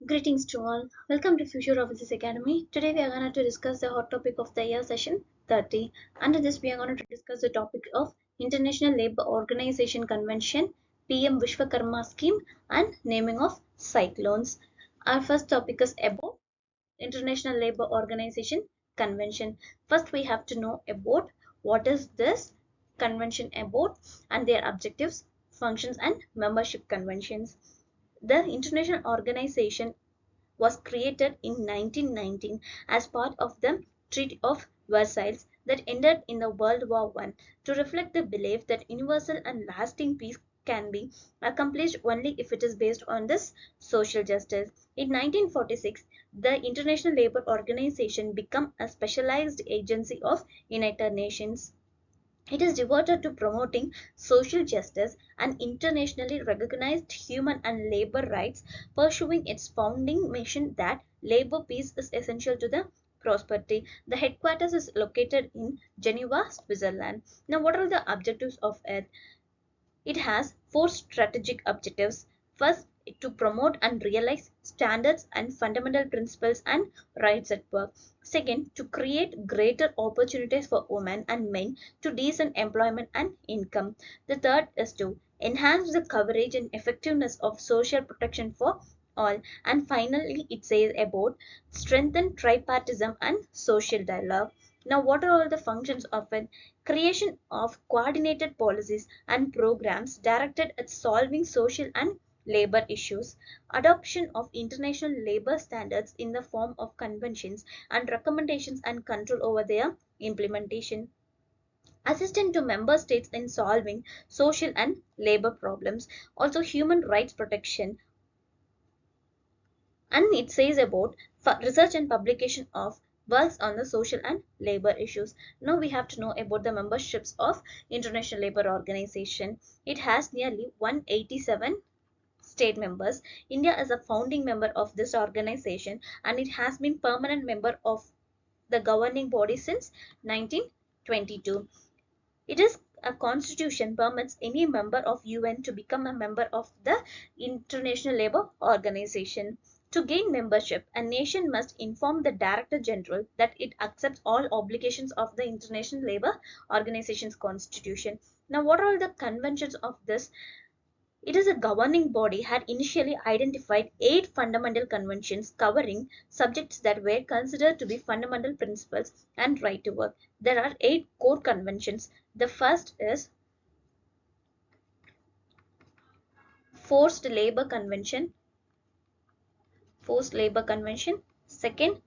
Greetings to all. Welcome to Future Offices Academy. Today we are going to discuss the hot topic of the year session 30. Under this we are going to discuss the topic of International Labour Organization Convention, PM Vishwakarma scheme and naming of cyclones. Our first topic is about International Labour Organization Convention. First we have to know about what is this convention about and their objectives, functions and membership conventions. The international organization was created in 1919 as part of the Treaty of Versailles that ended in the World War I to reflect the belief that universal and lasting peace can be accomplished only if it is based on this social justice. In 1946, the International Labour Organization became a specialized agency of United Nations. It is devoted to promoting social justice and internationally recognized human and labor rights, pursuing its founding mission that labor peace is essential to the prosperity. The headquarters is located in Geneva, Switzerland. Now, what are the objectives of it? It has four strategic objectives. First, to promote and realize standards and fundamental principles and rights at work. Second, to create greater opportunities for women and men to decent employment and income. The third is to enhance the coverage and effectiveness of social protection for all. And finally, it says about strengthen tripartism and social dialogue. Now, what are all the functions of it? Creation of coordinated policies and programs directed at solving social and labor issues, adoption of international labor standards in the form of conventions and recommendations and control over their implementation, assistance to member states in solving social and labor problems, also human rights protection, and it says about research and publication of works on the social and labor issues. Now we have to know about the memberships of International Labour Organization. It has nearly 187 state members. India is a founding member of this organization and it has been permanent member of the governing body since 1922. It is a constitution permits any member of UN to become a member of the International Labour Organization. To gain membership, a nation must inform the Director General that it accepts all obligations of the International Labour Organization's constitution. Now, what are the conventions of this? It is a governing body had initially identified 8 fundamental conventions covering subjects that were considered to be fundamental principles and right to work. There are 8 core conventions. The first is Forced Labor Convention. Forced Labor Convention. Second,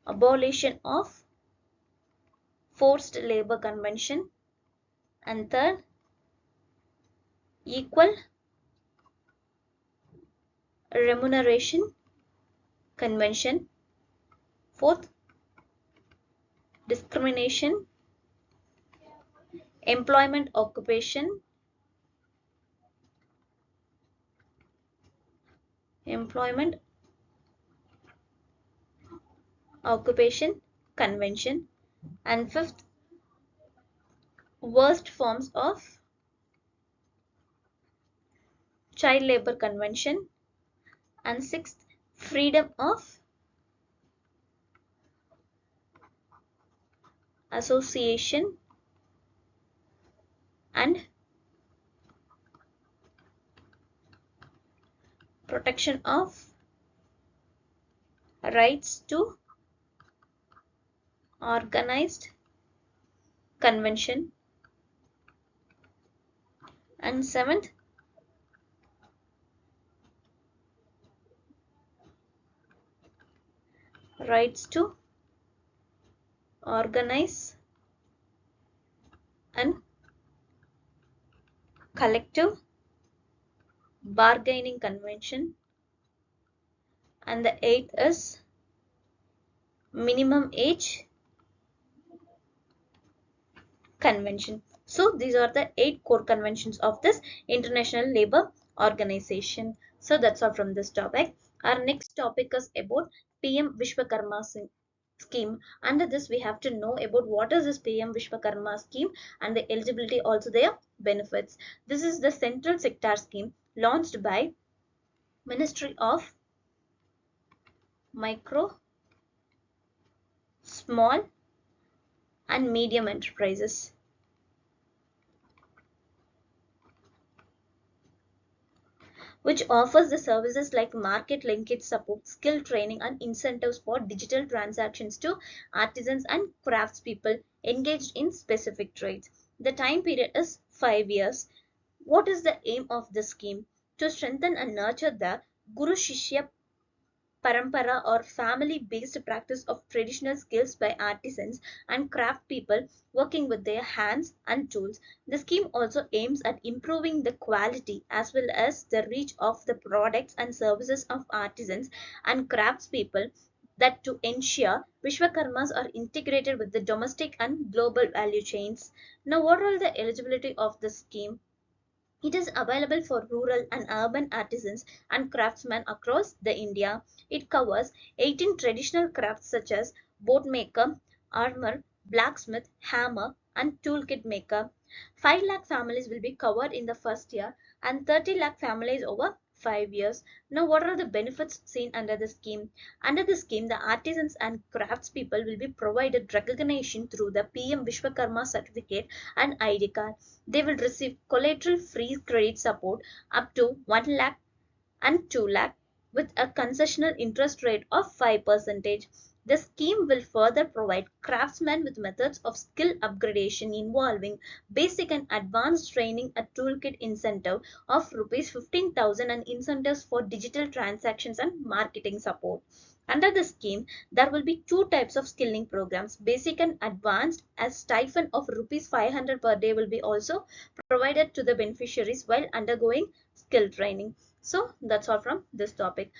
Abolition of Forced Labor Convention. And third, Equal Remuneration Convention. Fourth, Discrimination, Employment Occupation, Employment Occupation Convention. And fifth, Worst Forms of Child Labor Convention. And sixth, Freedom of Association and Protection of Rights to Organized Convention. And seventh, Rights to Organize and Collective Bargaining Convention. And the eighth is Minimum Age Convention. So these are the 8 core conventions of this International Labour Organization. So that's all from this topic. Our next topic is about PM Vishwakarma scheme. Under this we have to know about what is this PM Vishwakarma scheme and the eligibility, also their benefits. This is the central sector scheme launched by Ministry of Micro, Small and Medium Enterprises, which offers the services like market linkage support, skill training, and incentives for digital transactions to artisans and craftspeople engaged in specific trades. The time period is 5 years. What is the aim of the scheme? To strengthen and nurture the Guru Shishya parampara or family based practice of traditional skills by artisans and craft people working with their hands and tools. The scheme also aims at improving the quality as well as the reach of the products and services of artisans and craftspeople, that to ensure Vishwakarmas are integrated with the domestic and global value chains. Now, what are the eligibility of the scheme? It is available for rural and urban artisans and craftsmen across the India. It covers 18 traditional crafts such as boat maker, armor, blacksmith, hammer, and toolkit maker. 5 lakh families will be covered in the first year and 30 lakh families over 5 years. Now, what are the benefits seen under the scheme? Under the scheme, the artisans and craftspeople will be provided recognition through the PM Vishwakarma certificate and ID card. They will receive collateral free credit support up to 1 lakh and 2 lakh with a concessional interest rate of 5%. The scheme will further provide craftsmen with methods of skill upgradation involving basic and advanced training, a toolkit incentive of rupees 15,000 and incentives for digital transactions and marketing support. Under the scheme, there will be two types of skilling programs, basic and advanced. A stipend of rupees 500 per day will be also provided to the beneficiaries while undergoing skill training. So that's all from this topic.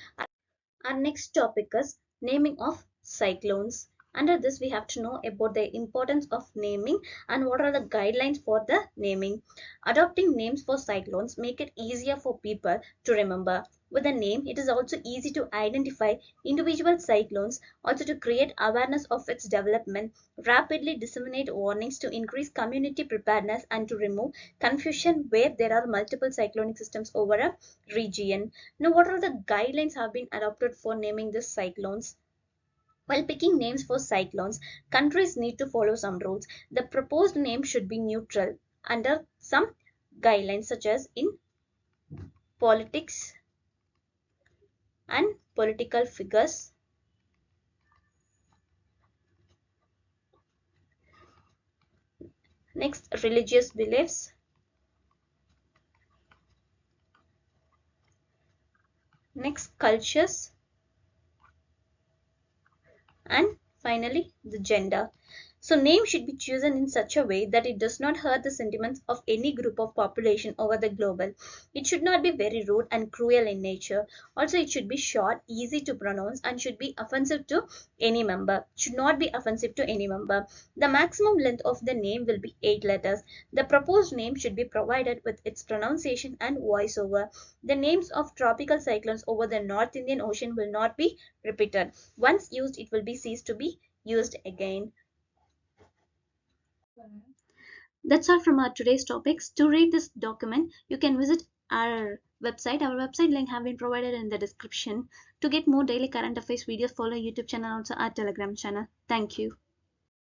Our next topic is naming of cyclones. Under this, we have to know about the importance of naming and what are the guidelines for the naming. Adopting names for cyclones make it easier for people to remember. With a name, it is also easy to identify individual cyclones, also to create awareness of its development, rapidly disseminate warnings to increase community preparedness, and to remove confusion where there are multiple cyclonic systems over a region. Now, what are the guidelines have been adopted for naming these cyclones? While picking names for cyclones, countries need to follow some rules. The proposed name should be neutral under some guidelines, such as in politics and political figures. Next, religious beliefs. Next, cultures. And finally, the gender. So name should be chosen in such a way that it does not hurt the sentiments of any group of population over the global. It should not be very rude and cruel in nature. Also, it should be short, easy to pronounce, and should be offensive to any member. Should not be offensive to any member. The maximum length of the name will be 8 letters. The proposed name should be provided with its pronunciation and voiceover. The names of tropical cyclones over the North Indian Ocean will not be repeated. Once used, it will be ceased to be used again. That's all from our today's topics. To read this document, you can visit our website. Our website link have been provided in the description. To get more daily current affairs videos, follow our YouTube channel, also our Telegram channel. Thank you.